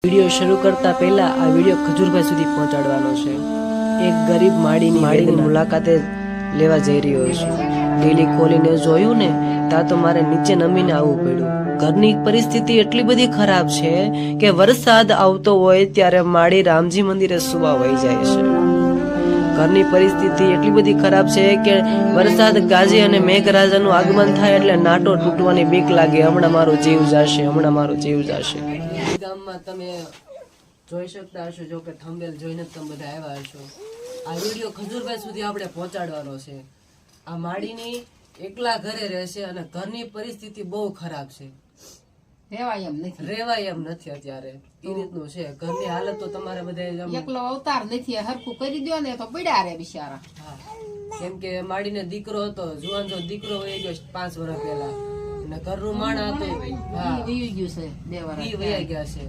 Video શરૂ કરતા પહેલા આ વિડિયો ખજૂરભાઈ સુધી પહોંચાડવાનો છે। એક ગરીબ માળીની મુલાકાતે લેવા જઈ રહ્યો છું। ડેલી ખોલીને જોયું ને ત્યાં તો મારે નીચે નમીને આવવું પડ્યું। ઘરની પરિસ્થિતિ એટલી બધી ખરાબ છે કે વરસાદ આવતો હોય ત્યારે માળી રામજી મંદિરે સુવા વહી જાય છે। ઘરની પરિસ્થિતિ એટલી બધી ખરાબ છે કે વરસાદ ગાજે અને મેઘરાજાનું આગમન થાય એટલે નાટો તૂટવાની બીક લાગે। હમણાં મારો જીવ જશે, હમણાં મારો જીવ જશે। ગામમાં તમે જોઈ શકતા હશો, જો કે થંબનેલ જોઈને તમે બધા આવ્યા હશો। આ વિડિયો ખજૂરભાઈ સુધી આપણે પહોંચાડવાનો છે। આ માળીની એકલા ઘરે રહેશે અને ઘરની પરિસ્થિતિ બહુ ખરાબ છે। રેવાય એમ નથી અત્યારે એ રીતનું છે ઘરની હાલત। તો તમારે બધા એકલો અવતાર નથી, હરખું કરી દો ને તો પડ્યા રે બિચારા। કેમ કે માળીને દીકરો હતો, જુવાન જો દીકરો વહી ગયો 5 વર્ષ પહેલા, અને ઘરનું માણા હતું, ઈ વહી ગયું છે 2 વર્ષ ઈ વહી ગયા છે।